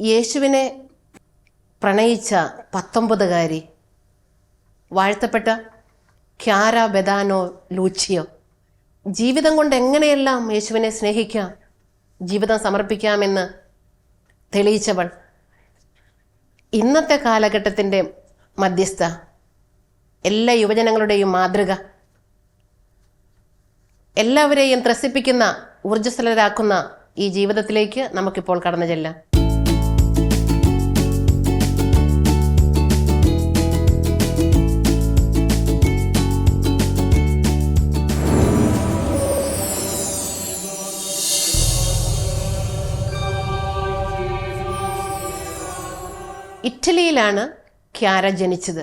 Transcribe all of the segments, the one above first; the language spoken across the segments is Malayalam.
യേശുവിനെ പ്രണയിച്ച 19കാരി, വാഴ്ത്തപ്പെട്ട ക്യാര ബെദാനോ ലൂച്ചിയോ, ജീവിതം കൊണ്ട് എങ്ങനെയെല്ലാം യേശുവിനെ സ്നേഹിക്കാം, ജീവിതം സമർപ്പിക്കാമെന്ന് തെളിയിച്ചവൾ, ഇന്നത്തെ കാലഘട്ടത്തിൻ്റെ മധ്യസ്ഥ, എല്ലാ യുവജനങ്ങളുടെയും മാതൃക, എല്ലാവരെയും ത്രസിപ്പിക്കുന്ന, ഊർജ്ജസ്വലരാക്കുന്ന ഈ ജീവിതത്തിലേക്ക് നമുക്കിപ്പോൾ കടന്നു ചെല്ലാം. ഇറ്റലിയിലാണ് ക്യാര ജനിച്ചത്.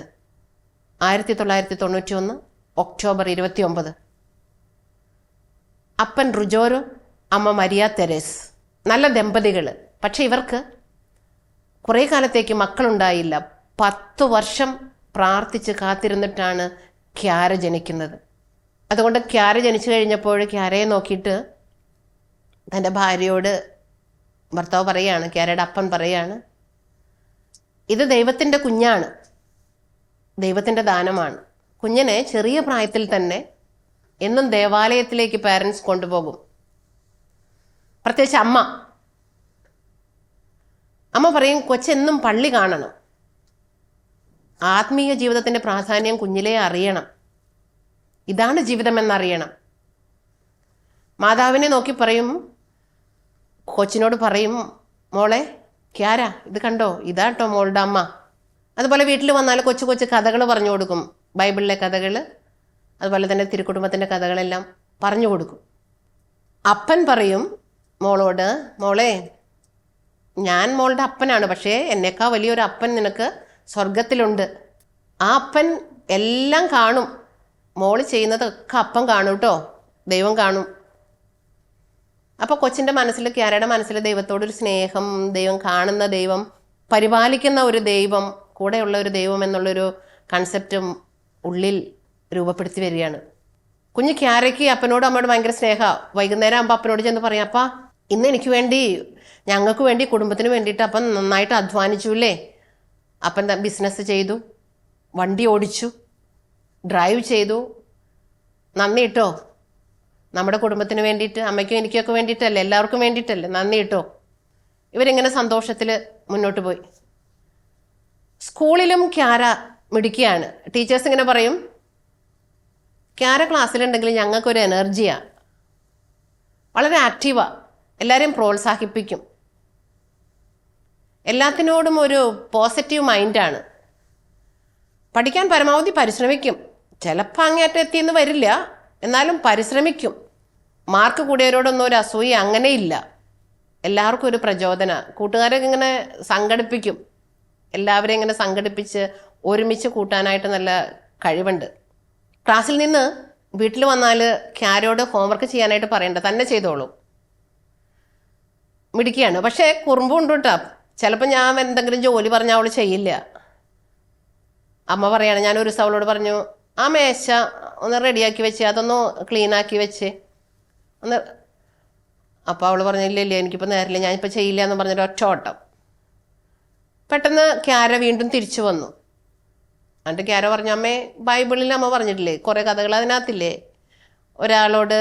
1991 ഒക്ടോബർ 29. അപ്പൻ റുജോരോ, അമ്മ മരിയ തെരേസ്. നല്ല ദമ്പതികൾ. പക്ഷെ ഇവർക്ക് കുറേ കാലത്തേക്ക് മക്കളുണ്ടായില്ല. 10 വർഷം പ്രാർത്ഥിച്ച് കാത്തിരുന്നിട്ടാണ് ക്യാര ജനിക്കുന്നത്. അതുകൊണ്ട് ക്യാര ജനിച്ചു കഴിഞ്ഞപ്പോൾ ക്യാരയെ നോക്കിയിട്ട് തൻ്റെ ഭാര്യയോട് ഭർത്താവ് പറയാണ്, ക്യാരയുടെ അപ്പൻ പറയാണ്, ഇത് ദൈവത്തിൻ്റെ കുഞ്ഞാണ്, ദൈവത്തിൻ്റെ ദാനമാണ്. കുഞ്ഞിനെ ചെറിയ പ്രായത്തിൽ തന്നെ എന്നും ദേവാലയത്തിലേക്ക് പാരൻസ് കൊണ്ടുപോകും. പ്രത്യേകിച്ച് അമ്മ പറയും, കൊച്ചെന്നും പള്ളി കാണണം, ആത്മീയ ജീവിതത്തിൻ്റെ പ്രാധാന്യം കുഞ്ഞിലേ അറിയണം, ഇതാണ് ജീവിതമെന്നറിയണം. മാതാവിനെ നോക്കി പറയും, കൊച്ചിനോട് പറയും, മോളെ ക്യാര, ഇത് കണ്ടോ, ഇതാട്ടോ മോളുടെ അമ്മ. അതുപോലെ വീട്ടിൽ വന്നാൽ കൊച്ചു കൊച്ചു കഥകൾ പറഞ്ഞു കൊടുക്കും, ബൈബിളിലെ കഥകൾ, അതുപോലെ തന്നെ തിരുക്കുടുംബത്തിൻ്റെ കഥകളെല്ലാം പറഞ്ഞു കൊടുക്കും. അപ്പൻ പറയും മോളോട്, മോളെ ഞാൻ മോളുടെ അപ്പനാണ്, പക്ഷേ എന്നേക്കാൾ വലിയൊരു അപ്പൻ നിനക്ക് സ്വർഗത്തിലുണ്ട്. ആ അപ്പൻ എല്ലാം കാണും, മോള് ചെയ്യുന്നതൊക്കെ അപ്പൻ കാണും കേട്ടോ, ദൈവം കാണും. അപ്പോൾ കൊച്ചിൻ്റെ മനസ്സിൽ, ക്യാരയുടെ മനസ്സിൽ ദൈവത്തോടൊരു സ്നേഹം, ദൈവം കാണുന്ന ദൈവം, പരിപാലിക്കുന്ന ഒരു ദൈവം, കൂടെയുള്ള ഒരു ദൈവം എന്നുള്ളൊരു കൺസെപ്റ്റും ഉള്ളിൽ രൂപപ്പെടുത്തി വരികയാണ്. കുഞ്ഞ് ക്യാരയ്ക്ക് അപ്പനോട് അമ്മയോട് ഭയങ്കര സ്നേഹമാണ്. വൈകുന്നേരം ആകുമ്പോൾ അപ്പനോട് ചെന്ന് പറയും, അപ്പാ ഇന്ന് എനിക്ക് വേണ്ടി, ഞങ്ങൾക്ക് വേണ്ടി, കുടുംബത്തിന് വേണ്ടിയിട്ട് അപ്പം നന്നായിട്ട് അധ്വാനിച്ചു. അപ്പൻ ബിസിനസ് ചെയ്തു, വണ്ടി ഓടിച്ചു, ഡ്രൈവ് ചെയ്തു, നന്ദി കേട്ടോ, നമ്മുടെ കുടുംബത്തിന് വേണ്ടിയിട്ട്, അമ്മയ്ക്കും എനിക്കൊക്കെ വേണ്ടിയിട്ടല്ലേ, എല്ലാവർക്കും വേണ്ടിയിട്ടല്ലേ, നന്ദി കേട്ടോ. ഇവരിങ്ങനെ സന്തോഷത്തിൽ മുന്നോട്ട് പോയി. സ്കൂളിലും ക്യാര മിടുക്കിയാണ്. ടീച്ചേഴ്സ് ഇങ്ങനെ പറയും, ക്യാര ക്ലാസ്സിലുണ്ടെങ്കിൽ ഞങ്ങൾക്കൊരു എനർജിയാണ്, വളരെ ആക്റ്റീവാണ്, എല്ലാവരെയും പ്രോത്സാഹിപ്പിക്കും, എല്ലാത്തിനോടും ഒരു പോസിറ്റീവ് മൈൻഡാണ്, പഠിക്കാൻ പരമാവധി പരിശ്രമിക്കും. ചിലപ്പോൾ അങ്ങേറ്റം എത്തിയെന്ന് വരില്ല, എന്നാലും പരിശ്രമിക്കും. മാർക്ക് കൂടിയവരോടൊന്നും ഒരു അസൂയ അങ്ങനെയില്ല, എല്ലാവർക്കും ഒരു പ്രചോദന. കൂട്ടുകാരൊക്കെ ഇങ്ങനെ സംഘടിപ്പിക്കും, എല്ലാവരെയും ഇങ്ങനെ സംഘടിപ്പിച്ച് ഒരുമിച്ച് കൂട്ടാനായിട്ട് നല്ല കഴിവുണ്ട്. ക്ലാസ്സിൽ നിന്ന് വീട്ടിൽ വന്നാൽ ക്യാരയോട് ഹോംവർക്ക് ചെയ്യാനായിട്ട് പറയണ്ട, തന്നെ ചെയ്തോളൂ. മിടുക്കിയാണ്, പക്ഷേ കുറുമ്പുണ്ട് കേട്ടോ. ചിലപ്പോൾ ഞാൻ എന്തെങ്കിലും ജോലി പറഞ്ഞാൽ അവൾ ചെയ്യില്ല. അമ്മ പറയാണ്, ഞാൻ ഒരു ദിവസം അവളോട് പറഞ്ഞു, ആ മേശ ഒന്ന് റെഡിയാക്കി വെച്ച്, അതൊന്ന് ക്ലീനാക്കി വെച്ച് ഒന്ന്. അപ്പോൾ അവൾ പറഞ്ഞില്ല, എനിക്കിപ്പോൾ നേരില്ല, ഞാനിപ്പോൾ ചെയ്യില്ല എന്ന് പറഞ്ഞൊരു ഒറ്റ ഓട്ടം. പെട്ടെന്ന് ക്യാര വീണ്ടും തിരിച്ചു വന്നു. എന്നിട്ട് ക്യാര പറഞ്ഞു, അമ്മേ ബൈബിളിൽ അമ്മ പറഞ്ഞിട്ടില്ലേ കുറേ കഥകൾ, അതിനകത്തില്ലേ ഒരാളോട്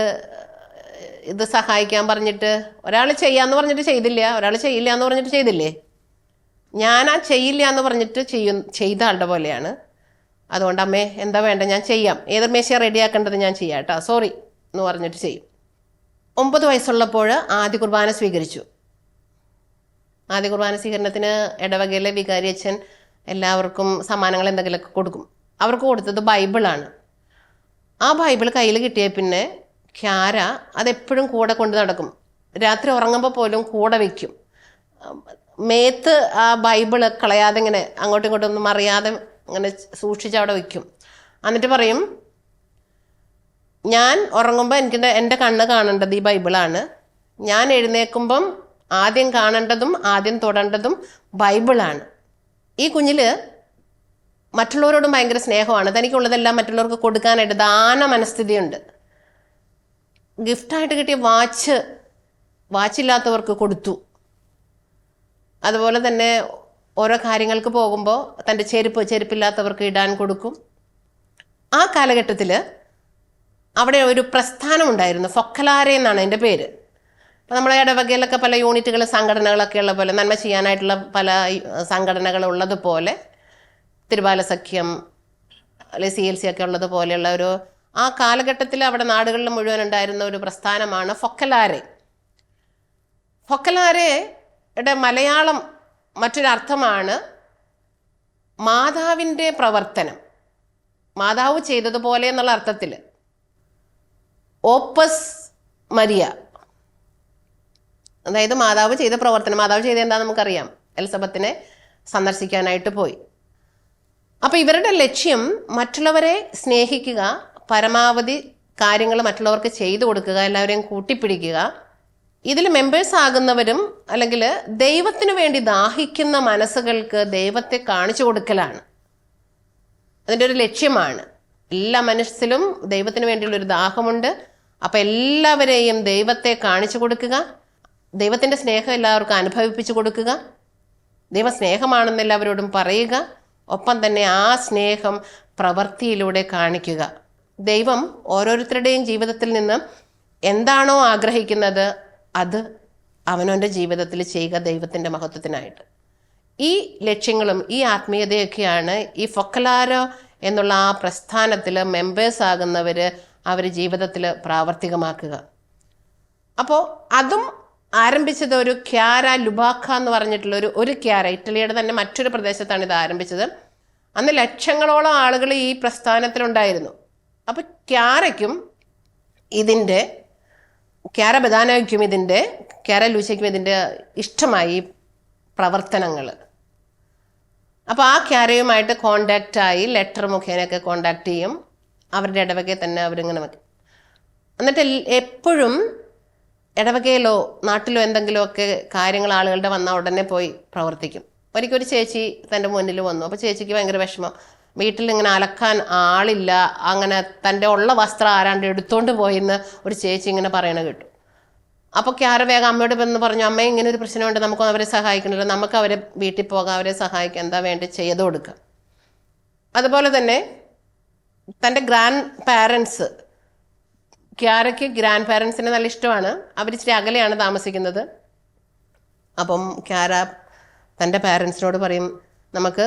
ഇത് സഹായിക്കാൻ പറഞ്ഞിട്ട് ഒരാൾ ചെയ്യാന്ന് പറഞ്ഞിട്ട് ചെയ്തില്ല, ഒരാൾ ചെയ്യില്ല എന്ന് പറഞ്ഞിട്ട് ചെയ്തില്ലേ, ഞാൻ ആ ചെയ്യില്ല എന്ന് പറഞ്ഞിട്ട് ചെയ്ത ആളുടെ പോലെയാണ്. അതുകൊണ്ട് അമ്മേ എന്താ വേണ്ട, ഞാൻ ചെയ്യാം, ഏത് മേശ റെഡിയാക്കേണ്ടത് ഞാൻ ചെയ്യാം കേട്ടോ, സോറി എന്ന് പറഞ്ഞിട്ട് ചെയ്യും. 9 വയസ്സുള്ളപ്പോൾ ആദ്യ കുർബാന സ്വീകരിച്ചു. ആദ്യ കുർബാന സ്വീകരണത്തിന് ഇടവകയിലെ വികാരി അച്ഛൻ എല്ലാവർക്കും സമ്മാനങ്ങൾ എന്തെങ്കിലുമൊക്കെ കൊടുക്കും. അവർക്ക് കൊടുത്തത് ബൈബിളാണ്. ആ ബൈബിൾ കയ്യിൽ കിട്ടിയ പിന്നെ ക്യാര അതെപ്പോഴും കൂടെ കൊണ്ട് നടക്കും. രാത്രി ഉറങ്ങുമ്പോൾ പോലും കൂടെ വയ്ക്കും. മേത്ത് ആ ബൈബിള് കളയാതെ ഇങ്ങനെ അങ്ങോട്ടും ഇങ്ങോട്ടും ഒന്നും അറിയാതെ അങ്ങനെ സൂക്ഷിച്ച് അവിടെ വയ്ക്കും. എന്നിട്ട് പറയും, ഞാൻ ഉറങ്ങുമ്പോൾ എൻ്റെ കണ്ണ് കാണേണ്ടത് ഈ ബൈബിളാണ്, ഞാൻ എഴുന്നേൽക്കുമ്പം ആദ്യം കാണേണ്ടതും ആദ്യം തൊടേണ്ടതും ബൈബിളാണ്. ഈ കുഞ്ഞിൽ മറ്റുള്ളവരോടും ഭയങ്കര സ്നേഹമാണ്, തനിക്കുള്ളതെല്ലാം മറ്റുള്ളവർക്ക് കൊടുക്കാനായിട്ട് ദാന മനസ്ഥിതിയുണ്ട്. ഗിഫ്റ്റായിട്ട് കിട്ടിയ വാച്ചില്ലാത്തവർക്ക് കൊടുത്തു. അതുപോലെ തന്നെ ഓരോ കാര്യങ്ങൾക്ക് പോകുമ്പോൾ തൻ്റെ ചെരുപ്പില്ലാത്തവർക്ക് ഇടാൻ കൊടുക്കും. ആ കാലഘട്ടത്തിൽ അവിടെ ഒരു പ്രസ്ഥാനം ഉണ്ടായിരുന്നു, ഫൊക്കലാരെ എന്നാണ് അതിൻ്റെ പേര്. അപ്പോൾ നമ്മളെ ഇടവകയിലൊക്കെ പല യൂണിറ്റുകൾ സംഘടനകളൊക്കെ ഉള്ള പോലെ, നന്മ ചെയ്യാനായിട്ടുള്ള പല സംഘടനകൾ ഉള്ളതുപോലെ, തിരുബാല സഖ്യം അല്ലെങ്കിൽ CLC ഒക്കെ ഉള്ളതുപോലെയുള്ള ഒരു ആ കാലഘട്ടത്തിൽ അവിടെ നാടുകളിൽ മുഴുവൻ ഉണ്ടായിരുന്ന ഒരു പ്രസ്ഥാനമാണ് ഫൊക്കലാരെ. ഫൊക്കലാരയുടെ മലയാളം മറ്റൊരർത്ഥമാണ് മാതാവിൻ്റെ പ്രവർത്തനം, മാതാവ് ചെയ്തതുപോലെ എന്നുള്ള അർത്ഥത്തിൽ. ഓപ്പസ് മരിയ, അതായത് മാതാവ് ചെയ്ത പ്രവർത്തനം. മാതാവ് ചെയ്ത എന്താ നമുക്കറിയാം, എലിസബത്തിനെ സന്ദർശിക്കാനായിട്ട് പോയി. അപ്പോൾ ഇവരുടെ ലക്ഷ്യം മറ്റുള്ളവരെ സ്നേഹിക്കുക, പരമാവധി കാര്യങ്ങൾ മറ്റുള്ളവർക്ക് ചെയ്തു കൊടുക്കുക, എല്ലാവരെയും കൂട്ടിപ്പിടിക്കുക. ഇതിൽ മെമ്പേഴ്സ് ആകുന്നവരും അല്ലെങ്കിൽ ദൈവത്തിനു വേണ്ടി ദാഹിക്കുന്ന മനസ്സുകൾക്ക് ദൈവത്തെ കാണിച്ചു കൊടുക്കലാണ് അതിൻ്റെ ഒരു ലക്ഷ്യമാണ്. എല്ലാ മനസ്സിലും ദൈവത്തിന് വേണ്ടിയുള്ളൊരു ദാഹമുണ്ട്. അപ്പം എല്ലാവരെയും ദൈവത്തെ കാണിച്ചു കൊടുക്കുക, ദൈവത്തിൻ്റെ സ്നേഹം എല്ലാവർക്കും അനുഭവിപ്പിച്ചു കൊടുക്കുക, ദൈവ സ്നേഹമാണെന്ന് എല്ലാവരോടും പറയുക, ഒപ്പം തന്നെ ആ സ്നേഹം പ്രവൃത്തിയിലൂടെ കാണിക്കുക. ദൈവം ഓരോരുത്തരുടെയും ജീവിതത്തിൽ നിന്ന് എന്താണോ ആഗ്രഹിക്കുന്നത് അത് അവനവൻ്റെ ജീവിതത്തിൽ ചെയ്യുക, ദൈവത്തിൻ്റെ മഹത്വത്തിനായിട്ട്. ഈ ലക്ഷ്യങ്ങളും ഈ ആത്മീയതയൊക്കെയാണ് ഈ ഫൊക്കലാരോ എന്നുള്ള ആ പ്രസ്ഥാനത്തിൽ മെമ്പേഴ്സ് ആകുന്നവർ അവർ ജീവിതത്തിൽ പ്രാവർത്തികമാക്കുക. അപ്പോൾ അതും ആരംഭിച്ചത് ഒരു ക്യാര ലുബാക്ക എന്ന് പറഞ്ഞിട്ടുള്ള ഒരു ക്യാര, ഇറ്റലിയുടെ തന്നെ മറ്റൊരു പ്രദേശത്താണ് ഇത് ആരംഭിച്ചത്. അന്ന് ലക്ഷങ്ങളോളം ആളുകൾ ഈ പ്രസ്ഥാനത്തിലുണ്ടായിരുന്നു. അപ്പോൾ ക്യാര ബദാനയ്ക്കും ക്യാര ലൂച്ചയ്ക്കും ഇതിൻ്റെ ഇഷ്ടമായി പ്രവർത്തനങ്ങൾ. അപ്പോൾ ആ ക്യാരയുമായിട്ട് കോണ്ടാക്റ്റായി, ലെറ്റർ മുഖേനയൊക്കെ കോണ്ടാക്ട് ചെയ്യും. അവരുടെ ഇടവകയിൽ തന്നെ അവരിങ്ങനെ വയ്ക്കും. എന്നിട്ട് എപ്പോഴും ഇടവകയിലോ നാട്ടിലോ എന്തെങ്കിലുമൊക്കെ കാര്യങ്ങൾ ആളുകളുടെ വന്നാൽ ഉടനെ പോയി പ്രവർത്തിക്കും. ഒരിക്കൽ ഒരു ചേച്ചി തൻ്റെ മുന്നിൽ വന്നു. അപ്പോൾ ചേച്ചിക്ക് ഭയങ്കര വിഷമം, വീട്ടിൽ ഇങ്ങനെ അലക്കാൻ ആളില്ല, അങ്ങനെ തൻ്റെ ഉള്ള വസ്ത്രം ആരാണ്ട് എടുത്തോണ്ട് പോയിന്ന് ഒരു ചേച്ചി ഇങ്ങനെ പറയണ കേട്ടു. അപ്പോൾ ക്യാര വേഗം അമ്മയോട് വന്ന് പറഞ്ഞു, അമ്മ ഇങ്ങനെ ഒരു പ്രശ്നമുണ്ട്, നമുക്ക് അവരെ സഹായിക്കണമല്ലോ, നമുക്ക് അവരെ വീട്ടിൽ പോകാം, അവരെ സഹായിക്കാം, എന്താ വേണ്ടി ചെയ്തു കൊടുക്കുക. അതുപോലെ തന്നെ തൻ്റെ ഗ്രാൻഡ് പാരൻസ്, ക്യാരയ്ക്ക് ഗ്രാൻഡ് പാരൻസിനെ നല്ല ഇഷ്ടമാണ്. അവർ ഇച്ചിരി അകലെയാണ് താമസിക്കുന്നത്. അപ്പം ക്യാര തൻ്റെ പാരൻസിനോട് പറയും, നമുക്ക്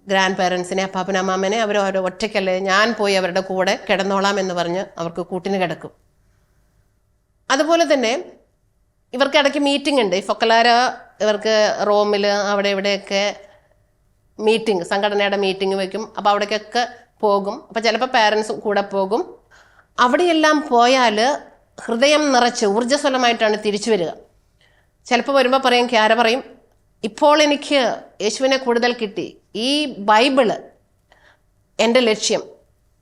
ഗ്രാൻഡ് പാരൻസിനെ, അപ്പാപ്പനമ്മാമ്മനെ അവർ ഒറ്റയ്ക്കല്ലേ, ഞാൻ പോയി അവരുടെ കൂടെ കിടന്നോളാം എന്ന് പറഞ്ഞ് അവർക്ക് കൂട്ടിന് കിടക്കും. അതുപോലെ തന്നെ ഇവർക്ക് ഇടയ്ക്ക് മീറ്റിംഗ് ഉണ്ട്. ഈ ഫൊക്കലാര ഇവർക്ക് റോമിൽ അവിടെ ഇവിടെയൊക്കെ മീറ്റിംഗ്, സംഘടനയുടെ മീറ്റിംഗ് വയ്ക്കും. അപ്പോൾ അവിടേക്കൊക്കെ പോകും. അപ്പോൾ ചിലപ്പോൾ പാരൻസും കൂടെ പോകും. അവിടെയെല്ലാം പോയാൽ ഹൃദയം നിറച്ച് ഊർജ്ജസ്വലമായിട്ടാണ് തിരിച്ചു വരിക. ചിലപ്പോൾ വരുമ്പോൾ പറയും, ക്യാര പറയും, ഇപ്പോൾ എനിക്ക് യേശുവിനെ കൂടുതൽ കിട്ടി, ഈ ബൈബിള് എൻ്റെ ലക്ഷ്യം,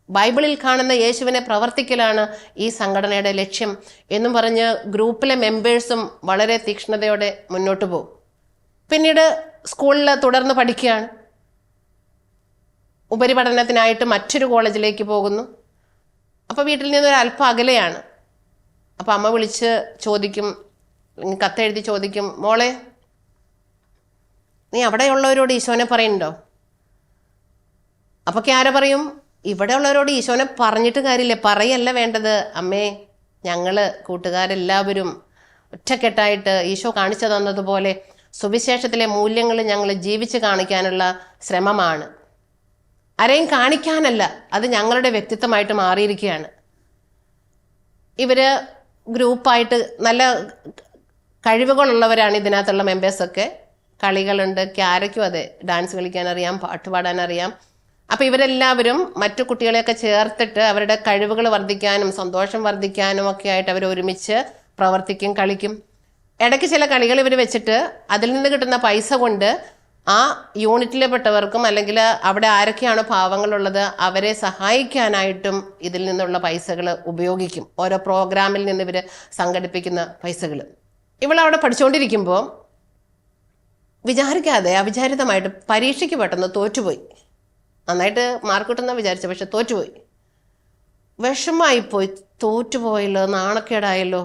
ബൈബിളിൽ കാണുന്ന യേശുവിനെ പ്രവർത്തിക്കലാണ് ഈ സംഘടനയുടെ ലക്ഷ്യം എന്നും പറഞ്ഞ് ഗ്രൂപ്പിലെ മെമ്പേഴ്സും വളരെ തീക്ഷ്ണതയോടെ മുന്നോട്ട് പോകും. പിന്നീട് സ്കൂളിൽ തുടർന്ന് പഠിക്കുകയാണ്. ഉപരിപഠനത്തിനായിട്ട് മറ്റൊരു കോളേജിലേക്ക് പോകുന്നു. അപ്പോൾ വീട്ടിൽ നിന്നൊരു അല്പം അകലെയാണ്. അപ്പോൾ അമ്മ വിളിച്ച് ചോദിക്കും, കത്തെഴുതി ചോദിക്കും, മോളെ നീ അവിടെയുള്ളവരോട് ഈശോനെ പറയുന്നുണ്ടോ? അപ്പോൾ ക്യാര പറയും, ഇവിടെ ഉള്ളവരോട് ഈശോനെ പറഞ്ഞിട്ട് കാര്യമില്ല, പറയല്ല വേണ്ടത് അമ്മേ, ഞങ്ങൾ കൂട്ടുകാരെല്ലാവരും ഒറ്റക്കെട്ടായിട്ട് ഈശോ കാണിച്ചു തന്നതുപോലെ സുവിശേഷത്തിലെ മൂല്യങ്ങൾ ഞങ്ങൾ ജീവിച്ച് കാണിക്കാനുള്ള ശ്രമമാണ്. ആരെയും കാണിക്കാനല്ല, അത് ഞങ്ങളുടെ വ്യക്തിത്വമായിട്ട് മാറിയിരിക്കുകയാണ്. ഇവർ ഗ്രൂപ്പായിട്ട് നല്ല കഴിവുകളുള്ളവരാണ് ഇതിനകത്തുള്ള മെമ്പേഴ്സൊക്കെ. കളികളുണ്ട്, ക്യാരയ്ക്കും അതെ, ഡാൻസ് കളിക്കാനറിയാം, പാട്ട് പാടാനറിയാം. അപ്പോൾ ഇവരെല്ലാവരും മറ്റു കുട്ടികളെയൊക്കെ ചേർത്തിട്ട് അവരുടെ കഴിവുകൾ വർദ്ധിക്കാനും സന്തോഷം വർദ്ധിക്കാനും ഒക്കെ ആയിട്ട് അവർ ഒരുമിച്ച് പ്രവർത്തിക്കും, കളിക്കും. ഇടയ്ക്ക് ചില കളികൾ ഇവർ വെച്ചിട്ട് അതിൽ നിന്ന് കിട്ടുന്ന പൈസ കൊണ്ട് ആ യൂണിറ്റിൽപ്പെട്ടവർക്കും അല്ലെങ്കിൽ അവിടെ ആരൊക്കെയാണോ പാവങ്ങളുള്ളത് അവരെ സഹായിക്കാനായിട്ടും ഇതിൽ നിന്നുള്ള പൈസകൾ ഉപയോഗിക്കും. ഓരോ പ്രോഗ്രാമിൽ നിന്ന് ഇവർ സംഘടിപ്പിക്കുന്ന പൈസകൾ. ഇവളവിടെ പഠിച്ചുകൊണ്ടിരിക്കുമ്പോൾ വിചാരിക്കാതെ അവിചാരിതമായിട്ട് പരീക്ഷയ്ക്ക് പെട്ടെന്ന് തോറ്റുപോയി. നന്നായിട്ട് മാർക്ക് കിട്ടുന്ന വിചാരിച്ച, പക്ഷെ തോറ്റുപോയി. വിഷമായിപ്പോയി, തോറ്റുപോയല്ലോ, നാണക്കേടായല്ലോ,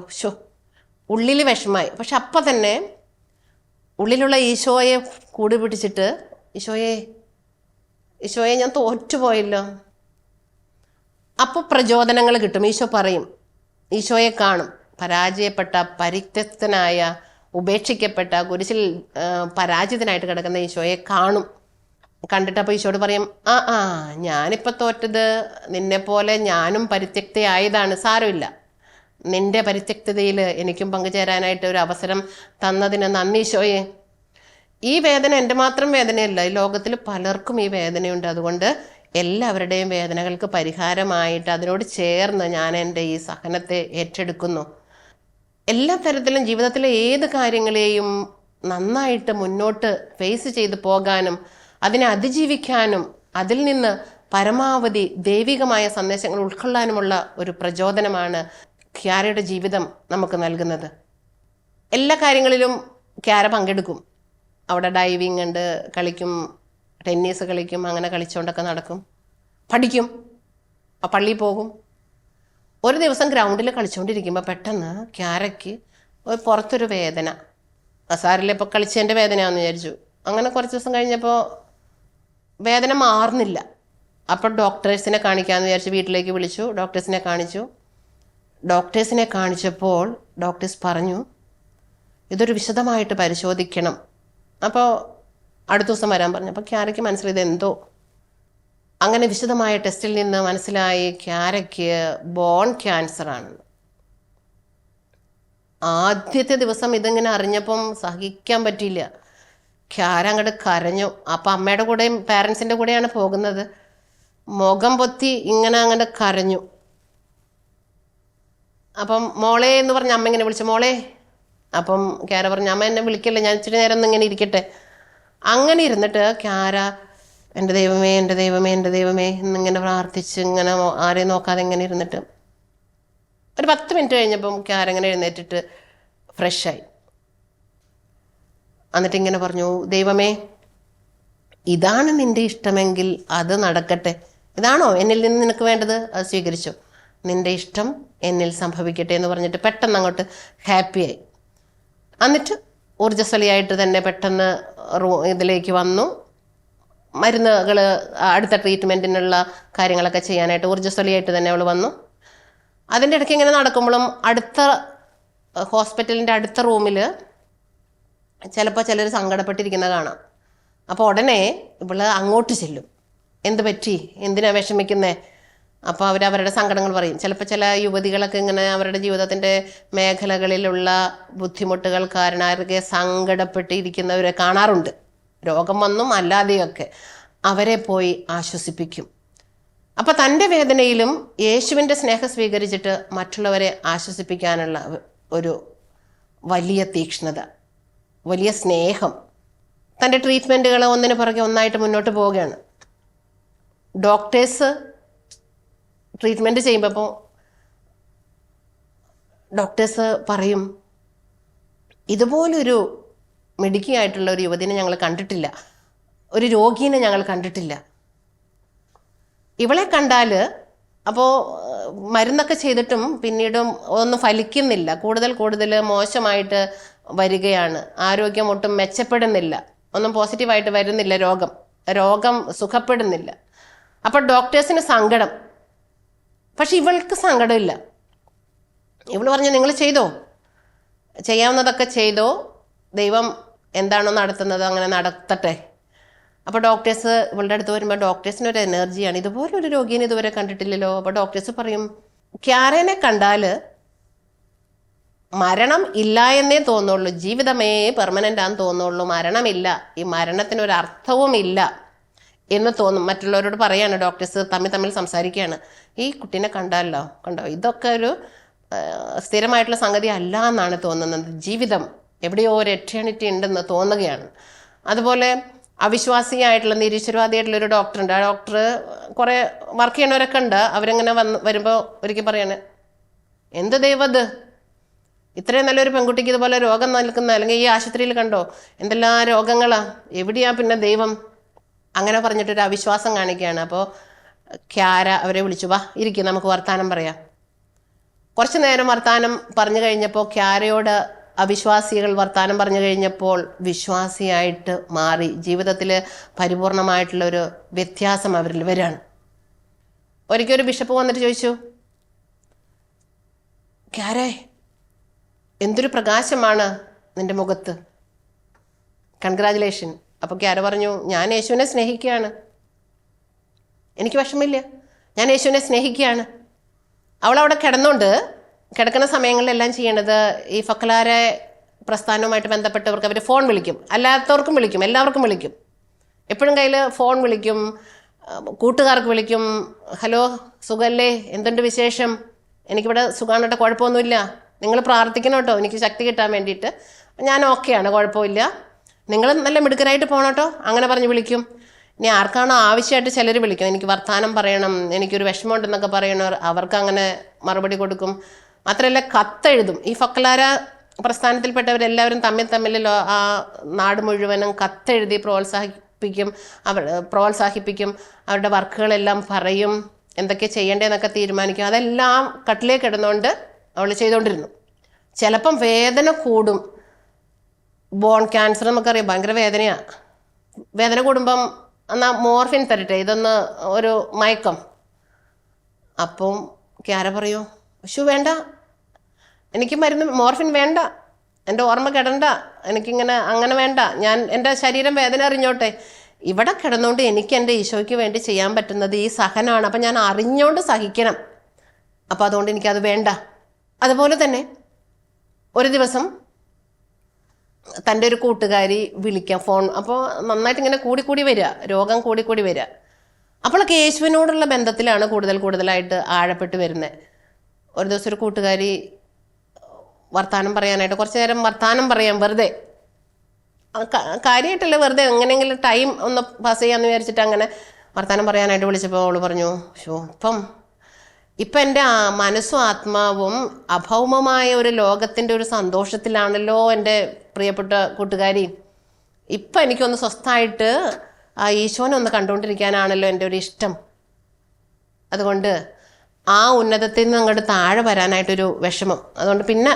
ഉള്ളിൽ വിഷമായി. പക്ഷെ അപ്പം തന്നെ ഉള്ളിലുള്ള ഈശോയെ കൂടി പിടിച്ചിട്ട് ഈശോയെ ഈശോയെ ഞാൻ തോറ്റുപോയല്ലോ. അപ്പോൾ പ്രചോദനങ്ങൾ കിട്ടും. ഈശോ പറയും, ഈശോയെ കാണും. പരാജയപ്പെട്ട, പരിത്യക്തനായ, ഉപേക്ഷിക്കപ്പെട്ട, കുരിശിൽ പരാജിതനായിട്ട് കിടക്കുന്ന ഈശോയെ കാണും. കണ്ടിട്ട് അപ്പോൾ ഈശോട് പറയും, ഞാനിപ്പോൾ തോറ്റത് നിന്നെപ്പോലെ ഞാനും പരിത്യക്തയായതാണ്, സാരമില്ല. നിന്റെ പരിത്യക്തതയിൽ എനിക്കും പങ്കുചേരാനായിട്ട് ഒരു അവസരം തന്നതിന് നന്ദി ഈശോയെ. ഈ വേദന എൻ്റെ മാത്രം വേദനയല്ല, ഈ ലോകത്തിൽ പലർക്കും ഈ വേദനയുണ്ട്. അതുകൊണ്ട് എല്ലാവരുടെയും വേദനകൾക്ക് പരിഹാരമായിട്ട് അതിനോട് ചേർന്ന് ഞാൻ എൻ്റെ ഈ സഹനത്തെ ഏറ്റെടുക്കുന്നു. എല്ലാ തരത്തിലും ജീവിതത്തിലെ ഏത് കാര്യങ്ങളെയും നന്നായിട്ട് മുന്നോട്ട് ഫേസ് ചെയ്ത് പോകാനും അതിനെ അതിജീവിക്കാനും അതിൽ നിന്ന് പരമാവധി ദൈവികമായ സന്ദേശങ്ങൾ ഉൾക്കൊള്ളാനുമുള്ള ഒരു പ്രചോദനമാണ് ക്യാരയുടെ ജീവിതം നമുക്ക് നൽകുന്നത്. എല്ലാ കാര്യങ്ങളിലും ക്യാര പങ്കെടുക്കും. അവിടെ ഡൈവിങ് ഉണ്ട്, കളിക്കും, ടെന്നീസ് കളിക്കും, അങ്ങനെ കളിച്ചുകൊണ്ടൊക്കെ നടക്കും, പഠിക്കും, പള്ളിയിൽ പോകും. ഒരു ദിവസം ഗ്രൗണ്ടിൽ കളിച്ചുകൊണ്ടിരിക്കുമ്പോൾ പെട്ടെന്ന് ക്യാരയ്ക്ക് പുറത്തൊരു വേദന. സാറില്ല, ഇപ്പോൾ കളിച്ചതിൻ്റെ വേദനയാണെന്ന് വിചാരിച്ചു. അങ്ങനെ കുറച്ച് ദിവസം കഴിഞ്ഞപ്പോൾ വേദന മാറുന്നില്ല. അപ്പോൾ ഡോക്ടേഴ്സിനെ കാണിക്കാമെന്ന് വിചാരിച്ച് വീട്ടിലേക്ക് വിളിച്ചു. ഡോക്ടേഴ്സിനെ കാണിച്ചപ്പോൾ ഡോക്ടേഴ്സ് പറഞ്ഞു, ഇതൊരു വിശദമായിട്ട് പരിശോധിക്കണം. അപ്പോൾ അടുത്ത ദിവസം വരാൻ പറഞ്ഞു. അപ്പോൾ ക്യാരയ്ക്ക് മനസ്സിലായത് എന്തോ. അങ്ങനെ വിശദമായ ടെസ്റ്റിൽ നിന്ന് മനസ്സിലായി ക്യാരയ്ക്ക് ബോൺ ക്യാൻസറാണ്. ആദ്യത്തെ ദിവസം ഇതിങ്ങനെ അറിഞ്ഞപ്പം സഹിക്കാൻ പറ്റിയില്ല. ക്യാര അങ്ങോട്ട് കരഞ്ഞു. അപ്പം അമ്മയുടെ കൂടെയും പാരൻസിൻ്റെ കൂടെയാണ് പോകുന്നത്. മുഖം പൊത്തി ഇങ്ങനെ അങ്ങോട്ട് കരഞ്ഞു. അപ്പം മോളെ എന്ന് പറഞ്ഞ അമ്മ ഇങ്ങനെ വിളിച്ചു, മോളെ. അപ്പം ക്യാര പറഞ്ഞു, അമ്മ എന്നെ വിളിക്കല്ലേ, ഞാൻ ഇച്ചിരി നേരം ഒന്ന് ഇങ്ങനെ ഇരിക്കട്ടെ. അങ്ങനെ ഇരുന്നിട്ട് ക്യാര എൻ്റെ ദൈവമേ, എൻ്റെ ദൈവമേ, എൻ്റെ ദൈവമേ എന്നിങ്ങനെ പ്രാർത്ഥിച്ച് ഇങ്ങനെ ആരെയും നോക്കാതെ ഇങ്ങനെ ഇരുന്നിട്ട് ഒരു 10 മിനിറ്റ് കഴിഞ്ഞപ്പം ക്യാര ഇങ്ങനെ എഴുന്നേറ്റിട്ട് ഫ്രഷായി. എന്നിട്ട് ഇങ്ങനെ പറഞ്ഞു, ദൈവമേ, ഇതാണ് നിൻ്റെ ഇഷ്ടമെങ്കിൽ അത് നടക്കട്ടെ. ഇതാണോ എന്നിൽ നിന്ന് നിനക്ക് വേണ്ടത്, അത് സ്വീകരിച്ചു. നിൻ്റെ ഇഷ്ടം എന്നിൽ സംഭവിക്കട്ടെ എന്ന് പറഞ്ഞിട്ട് പെട്ടെന്ന് അങ്ങോട്ട് ഹാപ്പിയായി. എന്നിട്ട് ഊർജ്ജസ്വലിയായിട്ട് തന്നെ പെട്ടെന്ന് ഇതിലേക്ക് വന്നു. മരുന്നുകൾ, അടുത്ത ട്രീറ്റ്മെൻറ്റിനുള്ള കാര്യങ്ങളൊക്കെ ചെയ്യാനായിട്ട് ഊർജ്ജസ്വലിയായിട്ട് തന്നെ അവൾ വന്നു. അതിൻ്റെ ഇടയ്ക്ക് ഇങ്ങനെ നടക്കുമ്പോഴും അടുത്ത ഹോസ്പിറ്റലിൻ്റെ അടുത്ത റൂമിൽ ചിലപ്പോൾ ചിലർ സങ്കടപ്പെട്ടിരിക്കുന്ന കാണാം. അപ്പോൾ ഉടനെ ഇവള് അങ്ങോട്ട് ചെല്ലും. എന്ത് പറ്റി, എന്തിനാ വിഷമിക്കുന്നേ? അപ്പോൾ അവരവരുടെ സങ്കടങ്ങൾ പറയും. ചിലപ്പോൾ ചില യുവതികളൊക്കെ ഇങ്ങനെ അവരുടെ ജീവിതത്തിൻ്റെ മേഖലകളിലുള്ള ബുദ്ധിമുട്ടുകൾ കാരണമാകെ സങ്കടപ്പെട്ടിരിക്കുന്നവരെ കാണാറുണ്ട്. രോഗം വന്നും അല്ലാതെയൊക്കെ അവരെ പോയി ആശ്വസിപ്പിക്കും. അപ്പോൾ തൻ്റെ വേദനയിലും യേശുവിൻ്റെ സ്നേഹം സ്വീകരിച്ചിട്ട് മറ്റുള്ളവരെ ആശ്വസിപ്പിക്കാനുള്ള ഒരു വലിയ തീക്ഷ്ണത, വലിയ സ്നേഹം. തൻ്റെ ട്രീറ്റ്മെൻറ്റുകൾ ഒന്നിനു പുറകെ ഒന്നായിട്ട് മുന്നോട്ട് പോവുകയാണ്. ഡോക്ടേഴ്സ് ട്രീറ്റ്മെൻറ്റ് ചെയ്യുമ്പോൾ ഡോക്ടേഴ്സ് പറയും, ഇതുപോലൊരു മിടുക്കിയായിട്ടുള്ള ഒരു യുവതിനെ ഞങ്ങൾ കണ്ടിട്ടില്ല, ഒരു രോഗീനെ ഞങ്ങൾ കണ്ടിട്ടില്ല. ഇവളെ കണ്ടാൽ അപ്പോൾ മരുന്നൊക്കെ ചെയ്തിട്ടും പിന്നീടും ഒന്നും ഫലിക്കുന്നില്ല, കൂടുതൽ മോശമായിട്ട് വരികയാണ്, ആരോഗ്യം ഒട്ടും മെച്ചപ്പെടുന്നില്ല, ഒന്നും പോസിറ്റീവായിട്ട് വരുന്നില്ല, രോഗം സുഖപ്പെടുന്നില്ല. അപ്പോൾ ഡോക്ടേഴ്സിന് സങ്കടം. പക്ഷെ ഇവൾക്ക് സങ്കടമില്ല. ഇവൾ പറഞ്ഞു, നിങ്ങൾ ചെയ്തോ, ചെയ്യാവുന്നതൊക്കെ ചെയ്തോ, ദൈവം എന്താണോ നടത്തുന്നത് അങ്ങനെ നടത്തട്ടെ. അപ്പോൾ ഡോക്ടേഴ്സ് ഇവളുടെ അടുത്ത് വരുമ്പോൾ ഡോക്ടേഴ്സിനൊരു എനർജിയാണ്. ഇതുപോലെ ഒരു രോഗിയെ ഇതുവരെ കണ്ടിട്ടില്ലല്ലോ. അപ്പോൾ ഡോക്ടേഴ്സ് പറയും, ക്യാരനെ കണ്ടാൽ മരണം ഇല്ല എന്നേ തോന്നുള്ളൂ, ജീവിതമേ പെർമനൻ്റ് ആണെന്ന് തോന്നുള്ളൂ, മരണമില്ല, ഈ മരണത്തിനൊരു അർത്ഥവും ഇല്ല എന്ന് തോന്നും. മറ്റുള്ളവരോട് പറയാണ്, ഡോക്ടേഴ്സ് തമ്മിൽ സംസാരിക്കുകയാണ്, ഈ കുട്ടീനെ കണ്ടോ, ഇതൊക്കെ ഒരു സ്ഥിരമായിട്ടുള്ള സംഗതി അല്ല എന്നാണ് തോന്നുന്നത്, ജീവിതം എവിടെയോ ഒരു എറ്റേണിറ്റി ഉണ്ടെന്ന് തോന്നുകയാണ്. അതുപോലെ അവിശ്വാസിയായിട്ടുള്ള നിരീശ്വരവാദിയായിട്ടുള്ളൊരു ഡോക്ടറുണ്ട്. ആ ഡോക്ടർ കുറേ വർക്ക് ചെയ്യണവരൊക്കെ ഉണ്ട്. അവരിങ്ങനെ വരുമ്പോൾ ഒരിക്കൽ പറയാണ്, എന്ത് ദൈവത്, ഇത്രയും നല്ലൊരു പെൺകുട്ടിക്ക് ഇതുപോലെ രോഗം നിൽക്കുന്ന, അല്ലെങ്കിൽ ഈ ആശുപത്രിയിൽ കണ്ടോ എന്തെല്ലാം രോഗങ്ങളാ, എവിടെയാ പിന്നെ ദൈവം? അങ്ങനെ പറഞ്ഞിട്ടൊരു അവിശ്വാസം കാണിക്കുകയാണ്. അപ്പോൾ ക്യാര അവരെ വിളിച്ചു, വാ ഇരിക്കും, നമുക്ക് വർത്താനം പറയാം. കുറച്ച് നേരം വർത്താനം പറഞ്ഞു കഴിഞ്ഞപ്പോൾ ക്യാരയോട് അവിശ്വാസികൾ വർത്താനം പറഞ്ഞു കഴിഞ്ഞപ്പോൾ വിശ്വാസിയായിട്ട് മാറി. ജീവിതത്തിൽ പരിപൂർണമായിട്ടുള്ളൊരു വ്യത്യാസം അവരിൽ വരികയാണ്. ഒരിക്കൽ ഒരു ബിഷപ്പ് വന്നിട്ട് ചോദിച്ചു, ക്യാരേ, എന്തൊരു പ്രകാശമാണ് നിൻ്റെ മുഖത്ത്, കൺഗ്രാജുലേഷൻ. അപ്പോൾ ക്യാര പറഞ്ഞു, ഞാൻ യേശുവിനെ സ്നേഹിക്കുകയാണ്, എനിക്ക് വിഷമില്ല, ഞാൻ യേശുവിനെ സ്നേഹിക്കുകയാണ്. അവളവിടെ കിടക്കുന്ന സമയങ്ങളിലെല്ലാം ചെയ്യേണ്ടത് ഈ ഫക്കലാരെ പ്രസ്ഥാനവുമായിട്ട് ബന്ധപ്പെട്ടവർക്ക് അവർ ഫോൺ വിളിക്കും, അല്ലാത്തവർക്കും വിളിക്കും, എല്ലാവർക്കും വിളിക്കും. എപ്പോഴും കയ്യിൽ ഫോൺ വിളിക്കും, കൂട്ടുകാർക്ക് വിളിക്കും, ഹലോ സുഖല്ലേ, എന്തുണ്ട് വിശേഷം, എനിക്കിവിടെ സുഖമാണ് കേട്ടോ, കുഴപ്പമൊന്നുമില്ല, നിങ്ങൾ പ്രാർത്ഥിക്കണം കേട്ടോ എനിക്ക് ശക്തി കിട്ടാൻ വേണ്ടിയിട്ട്, ഞാൻ ഓക്കെയാണ്, കുഴപ്പമില്ല, നിങ്ങൾ നല്ല മിടുക്കരായിട്ട് പോകണം കേട്ടോ, അങ്ങനെ പറഞ്ഞ് വിളിക്കും. ഇനി ആർക്കാണോ ആവശ്യമായിട്ട് ചിലർ വിളിക്കും, എനിക്ക് വർത്തമാനം പറയണം, എനിക്കൊരു വിഷമമുണ്ടെന്നൊക്കെ പറയണവർ അവർക്ക് അങ്ങനെ മറുപടി കൊടുക്കും. മാത്രമല്ല കത്തെഴുതും. ഈ ഫക്കലാര പ്രസ്ഥാനത്തിൽപ്പെട്ടവരെല്ലാവരും തമ്മിൽ ആ നാട് മുഴുവനും കത്തെഴുതി പ്രോത്സാഹിപ്പിക്കും. അവരുടെ വർക്കുകളെല്ലാം പറയും, എന്തൊക്കെ ചെയ്യേണ്ടതെന്നൊക്കെ തീരുമാനിക്കും. അതെല്ലാം കട്ടിലേക്ക് ഇടുന്നതുകൊണ്ട് അവൾ ചെയ്തുകൊണ്ടിരുന്നു. ചിലപ്പം വേദന കൂടും. ബോൺ ക്യാൻസർ നമുക്കറിയാം, ഭയങ്കര വേദനയാണ്. വേദന കൂടുമ്പം എന്നാൽ മോർഫിൻ തരട്ടെ, ഇതൊന്ന് ഒരു മയക്കം. അപ്പം ക്യാര പറയൂ, വേണ്ട, എനിക്ക് മോർഫിൻ വേണ്ട, എൻ്റെ ഓർമ്മ കിടണ്ട, എനിക്കിങ്ങനെ അങ്ങനെ വേണ്ട, ഞാൻ എൻ്റെ ശരീരം വേദന അറിഞ്ഞോട്ടെ. ഇവിടെ കിടന്നുകൊണ്ട് എനിക്ക് എൻ്റെ ഈശോയ്ക്ക് വേണ്ടി ചെയ്യാൻ പറ്റുന്നത് ഈ സഹനമാണ്, അപ്പം ഞാൻ അറിഞ്ഞുകൊണ്ട് സഹിക്കണം, അപ്പോൾ അതുകൊണ്ട് എനിക്കത് വേണ്ട. അതുപോലെ തന്നെ ഒരു ദിവസം തൻ്റെ ഒരു കൂട്ടുകാരി വിളിക്കാം ഫോൺ, അപ്പോൾ നന്നായിട്ട് ഇങ്ങനെ കൂടിക്കൂടി വരിക, രോഗം കൂടിക്കൂടി വരിക. അപ്പോഴൊക്കെ യേശുവിനോടുള്ള ബന്ധത്തിലാണ് കൂടുതലായിട്ട് ആഴപ്പെട്ട് വരുന്നത്. ഒരു ദിവസം ഒരു കൂട്ടുകാരി വർത്താനം പറയാനായിട്ട് കുറച്ച് നേരം വർത്താനം പറയാം, വെറുതെ കാര്യമായിട്ടല്ല, വെറുതെ എങ്ങനെയെങ്കിലും ടൈം ഒന്ന് പാസ് ചെയ്യാമെന്ന് വിചാരിച്ചിട്ട് അങ്ങനെ വർത്താനം പറയാനായിട്ട് വിളിച്ചപ്പോൾ അവൾ പറഞ്ഞു, ഇപ്പം എൻ്റെ മനസ്സും ആത്മാവും അഭൗമമായ ഒരു ലോകത്തിൻ്റെ ഒരു സന്തോഷത്തിലാണല്ലോ എൻ്റെ പ്രിയപ്പെട്ട കൂട്ടുകാരി. ഇപ്പം എനിക്കൊന്ന് സ്വസ്ഥമായിട്ട് ആ ഈശോനെ ഒന്ന് കണ്ടുകൊണ്ടിരിക്കാനാണല്ലോ എൻ്റെ ഒരു ഇഷ്ടം. അതുകൊണ്ട് ആ ഉന്നതത്തിൽ നിന്ന് അങ്ങോട്ട് താഴെ വരാനായിട്ടൊരു വിഷമം, അതുകൊണ്ട് പിന്നെ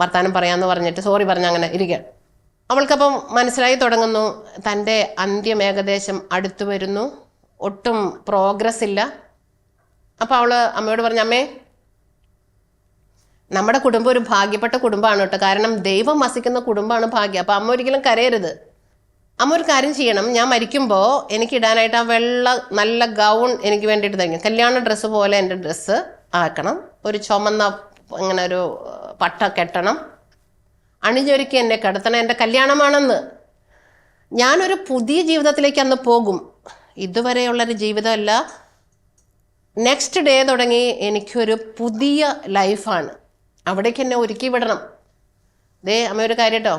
വർത്താനം പറയാമെന്ന് പറഞ്ഞിട്ട് സോറി പറഞ്ഞ് അങ്ങനെ ഇരിക്കുകയാണ്. അവൾക്കപ്പം മനസ്സിലായി തുടങ്ങുന്നു, തൻ്റെ അന്ത്യം ഏകദേശം അടുത്തു വരുന്നു, ഒട്ടും പ്രോഗ്രസ് ഇല്ല. അപ്പോൾ അവൾ അമ്മയോട് പറഞ്ഞു, അമ്മേ, നമ്മുടെ കുടുംബം ഒരു ഭാഗ്യപ്പെട്ട കുടുംബമാണ് കേട്ടോ, കാരണം ദൈവം വസിക്കുന്ന കുടുംബമാണ് ഭാഗ്യം. അപ്പോൾ അമ്മ ഒരിക്കലും കരയരുത്. അമ്മ ഒരു കാര്യം ചെയ്യണം, ഞാൻ മരിക്കുമ്പോൾ എനിക്ക് ഇടാനായിട്ട് ആ നല്ല ഗൗൺ എനിക്ക് വേണ്ടിയിട്ട് തയ്ക്കും, കല്യാണ ഡ്രസ്സ് പോലെ എൻ്റെ ഡ്രസ്സ് ആക്കണം, ഒരു ചുമന്ന ഇങ്ങനെ ഒരു പട്ട കെട്ടണം, അണിഞ്ഞൊരുക്കി എന്നെ കിടത്തണം, എൻ്റെ കല്യാണമാണെന്ന്. ഞാനൊരു പുതിയ ജീവിതത്തിലേക്ക് അന്ന് പോകും, ഇതുവരെയുള്ളൊരു ജീവിതമല്ല, നെക്സ്റ്റ് ഡേ തുടങ്ങി എനിക്കൊരു പുതിയ ലൈഫാണ്, അവിടേക്ക് എന്നെ ഒരുക്കി വിടണം. അമ്മ ഒരു കാര്യം കേട്ടോ,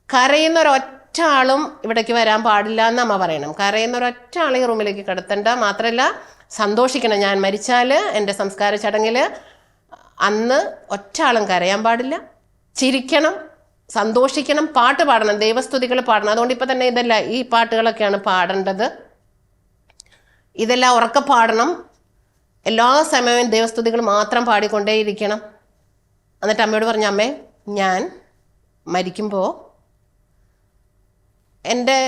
കരയുന്ന ഒരൊറ്റ ആളും ഇവിടേക്ക് വരാൻ പാടില്ല എന്ന് അമ്മ പറയണം. കരയുന്ന ഒരൊറ്റ ആളെ ഈ റൂമിലേക്ക് കിടത്തണ്ട, മാത്രമല്ല സന്തോഷിക്കണം. ഞാൻ മരിച്ചാൽ എൻ്റെ സംസ്കാര ചടങ്ങിൽ അന്ന് ഒറ്റ ആളും കരയാൻ പാടില്ല, ചിരിക്കണം, സന്തോഷിക്കണം, പാട്ട് പാടണം, ദൈവസ്തുതികൾ പാടണം. അതുകൊണ്ട് ഇപ്പം തന്നെ ഈ പാട്ടുകളൊക്കെയാണ് പാടേണ്ടത്, ഇതെല്ലാം ഉറക്കെ പാടണം, എല്ലാ സമയവും ദൈവസ്തുതികൾ മാത്രം പാടിക്കൊണ്ടേയിരിക്കണം. എന്നിട്ട് അമ്മയോട് പറഞ്ഞു, അമ്മേ, ഞാൻ മരിക്കുമ്പോൾ എൻ്റെ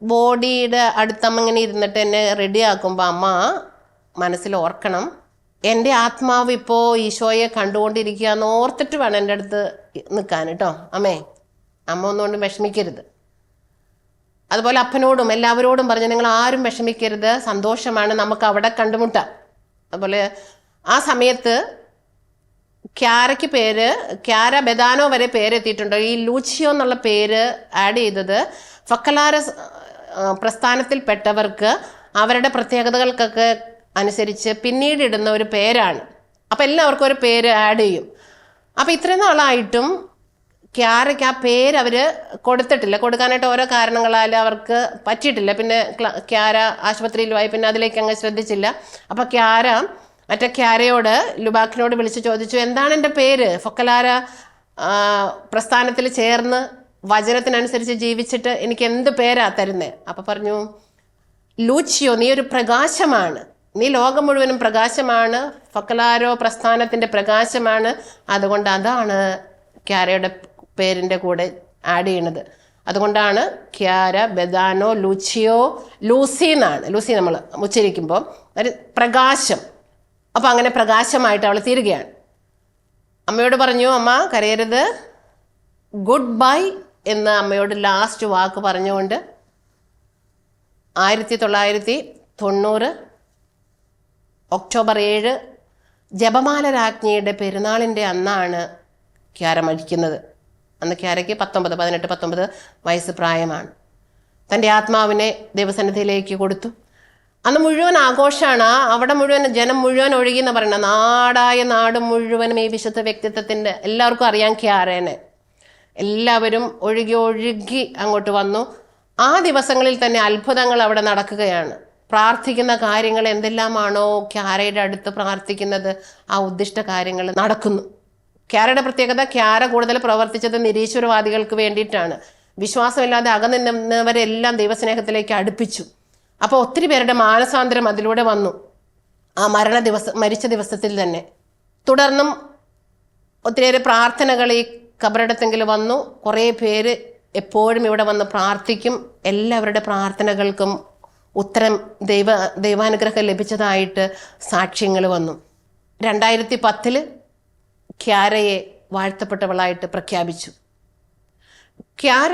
ബോഡിയുടെ അടുത്തമ്മ ഇങ്ങനെ ഇരുന്നിട്ട് എന്നെ റെഡിയാക്കുമ്പോൾ അമ്മ മനസ്സിൽ ഓർക്കണം, എൻ്റെ ആത്മാവ് ഇപ്പോൾ ഈശോയെ കണ്ടുകൊണ്ടിരിക്കുക എന്ന് ഓർത്തിട്ട് വേണം എൻ്റെ അടുത്ത് നിൽക്കാൻ കേട്ടോ അമ്മേ. അമ്മ ഒന്നുകൊണ്ടും വിഷമിക്കരുത്. അതുപോലെ അപ്പനോടും എല്ലാവരോടും പറഞ്ഞു, നിങ്ങൾ ആരും വിഷമിക്കരുത്, സന്തോഷമാണ്, നമുക്ക് അവിടെ കണ്ടുമുട്ടാം. അതുപോലെ ആ സമയത്ത് ക്യാര ബെദാനോ വരെ പേരെത്തിയിട്ടുണ്ട്. ഈ ലൂച്ചിയോ എന്നുള്ള പേര് ആഡ് ചെയ്തത് ഫക്കലാര പ്രസ്ഥാനത്തിൽപ്പെട്ടവർക്ക് അവരുടെ പ്രത്യേകതകൾക്കൊക്കെ അനുസരിച്ച് പിന്നീട് ഇടുന്ന ഒരു പേരാണ്. അപ്പം എല്ലാവർക്കും ഒരു പേര് ആഡ് ചെയ്യും. അപ്പം ഇത്രയും നാളായിട്ടും ക്യാരയ്ക്ക് ആ പേര് അവർ കൊടുക്കാനായിട്ട് ഓരോ കാരണങ്ങളാൽ അവർക്ക് പറ്റിയിട്ടില്ല. പിന്നെ ക്യാര ആശുപത്രിയിലുമായി, പിന്നെ അതിലേക്ക് അങ്ങ് ശ്രദ്ധിച്ചില്ല. അപ്പം ക്യാരയോട് ലുബാക്കിനോട് വിളിച്ച് ചോദിച്ചു, എന്താണ് എൻ്റെ പേര്? ഫക്കലാര പ്രസ്ഥാനത്തിൽ ചേർന്ന് വചനത്തിനനുസരിച്ച് ജീവിച്ചിട്ട് എനിക്ക് എന്ത് പേരാ തരുന്നത്? അപ്പം പറഞ്ഞു, ലൂച്ചിയോ, നീ ഒരു പ്രകാശമാണ്, നീ ലോകം മുഴുവനും പ്രകാശമാണ്, ഫക്കലാരോ പ്രസ്ഥാനത്തിൻ്റെ പ്രകാശമാണ്, അതുകൊണ്ട് അതാണ് ക്യാരയുടെ പേരിൻ്റെ കൂടെ ആഡ് ചെയ്യണത്. അതുകൊണ്ടാണ് ക്യാര, ബെദാനോ, ലൂച്ചിയോ, ലൂസി എന്നാണ്. ലൂസി നമ്മൾ ഉച്ചരിക്കുമ്പോൾ ഒരു പ്രകാശം. അപ്പോൾ അങ്ങനെ പ്രകാശമായിട്ട് അവൾ തീരുകയാണ്. അമ്മയോട് പറഞ്ഞു, അമ്മ കരയരുത്, ഗുഡ് ബൈ എന്ന് അമ്മയോട് ലാസ്റ്റ് വാക്ക് പറഞ്ഞുകൊണ്ട് 1990 ഒക്ടോബർ 7 ജപമാല രാജ്ഞിയുടെ പെരുന്നാളിൻ്റെ അന്നാണ് ക്യാര മരിക്കുന്നത്. അന്ന് ക്യാരയ്ക്ക് 19 വയസ്സ് പ്രായമാണ്. തൻ്റെ ആത്മാവിനെ ദൈവസന്നിധിയിലേക്ക് കൊടുത്തു. അന്ന് മുഴുവൻ ആഘോഷമാണ്. അവിടെ മുഴുവൻ ജനം മുഴുവൻ ഒഴുകി എന്ന് പറയുന്നത്. നാട് മുഴുവനും ഈ വിശുദ്ധ വ്യക്തിത്വത്തിൻ്റെ എല്ലാവർക്കും അറിയാം ക്യാരേനെ. എല്ലാവരും ഒഴുകി അങ്ങോട്ട് വന്നു. ആ ദിവസങ്ങളിൽ തന്നെ അത്ഭുതങ്ങൾ അവിടെ നടക്കുകയാണ്. പ്രാർത്ഥിക്കുന്ന കാര്യങ്ങൾ എന്തെല്ലാമാണോ ക്യാരയുടെ അടുത്ത് പ്രാർത്ഥിക്കുന്നത്, ആ ഉദ്ദിഷ്ട കാര്യങ്ങൾ നടക്കുന്നു. ക്യാരയുടെ പ്രത്യേകത, ക്യാര കൂടുതൽ പ്രവർത്തിച്ചത് നിരീശ്വരവാദികൾക്ക് വേണ്ടിയിട്ടാണ്. വിശ്വാസമില്ലാതെ അകന്നിരുന്നവരെല്ലാം ദൈവസ്നേഹത്തിലേക്ക് അടുപ്പിച്ചു. അപ്പോൾ ഒത്തിരി പേരുടെ മാനസാന്തരം അതിലൂടെ വന്നു ആ മരിച്ച ദിവസത്തിൽ തന്നെ. തുടർന്നും ഒത്തിരിയേറെ പ്രാർത്ഥനകൾ ഈ കബറിടത്തെങ്കിൽ വന്നു. കുറേ പേര് എപ്പോഴും ഇവിടെ വന്ന് പ്രാർത്ഥിക്കും. എല്ലാവരുടെ പ്രാർത്ഥനകൾക്കും ഉത്തരം ദൈവാനുഗ്രഹം ലഭിച്ചതായിട്ട് സാക്ഷ്യങ്ങൾ വന്നു. 2010 ക്യാരയെ വാഴ്ത്തപ്പെട്ടവളായിട്ട് പ്രഖ്യാപിച്ചു. ക്യാര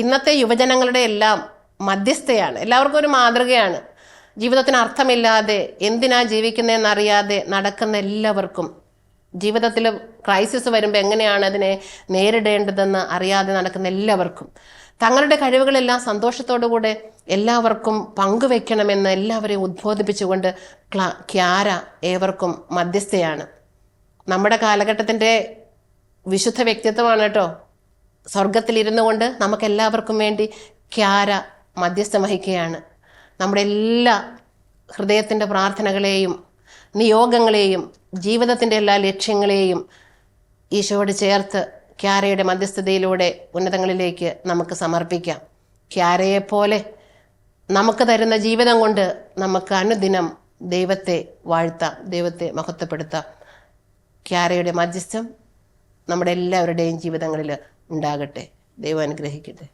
ഇന്നത്തെ യുവജനങ്ങളുടെ എല്ലാം മധ്യസ്ഥയാണ്. എല്ലാവർക്കും ഒരു മാതൃകയാണ്. ജീവിതത്തിന് അർത്ഥമില്ലാതെ എന്തിനാ ജീവിക്കുന്നതെന്നറിയാതെ നടക്കുന്ന എല്ലാവർക്കും, ജീവിതത്തിൽ ക്രൈസിസ് വരുമ്പോൾ എങ്ങനെയാണ് അതിനെ നേരിടേണ്ടതെന്ന് അറിയാതെ നടക്കുന്ന എല്ലാവർക്കും, തങ്ങളുടെ കഴിവുകളെല്ലാം സന്തോഷത്തോടുകൂടെ എല്ലാവർക്കും പങ്കുവെക്കണമെന്ന് എല്ലാവരെയും ഉദ്ബോധിപ്പിച്ചുകൊണ്ട് ക്യാര ഏവർക്കും മധ്യസ്ഥയാണ്. നമ്മുടെ കാലഘട്ടത്തിൻ്റെ വിശുദ്ധ വ്യക്തിത്വമാണ് കേട്ടോ. സ്വർഗത്തിലിരുന്നു കൊണ്ട് നമുക്കെല്ലാവർക്കും വേണ്ടി ക്യാര മധ്യസ്ഥം വഹിക്കുകയാണ്. നമ്മുടെ എല്ലാ ഹൃദയത്തിൻ്റെ പ്രാർത്ഥനകളെയും നിയോഗങ്ങളെയും ജീവിതത്തിൻ്റെ എല്ലാ ലക്ഷ്യങ്ങളെയും ഈശോയോട് ചേർത്ത് ക്യാരയുടെ മധ്യസ്ഥതയിലൂടെ ഉന്നതങ്ങളിലേക്ക് നമുക്ക് സമർപ്പിക്കാം. ക്യാരയെപ്പോലെ നമുക്ക് തരുന്ന ജീവിതം കൊണ്ട് നമുക്ക് അനുദിനം ദൈവത്തെ വാഴ്ത്താം, ദൈവത്തെ മഹത്വപ്പെടുത്താം. ക്യാരയുടെ മധ്യസ്ഥം നമ്മുടെ എല്ലാവരുടെയും ജീവിതങ്ങളിൽ ഉണ്ടാകട്ടെ. ദൈവം അനുഗ്രഹിക്കട്ടെ.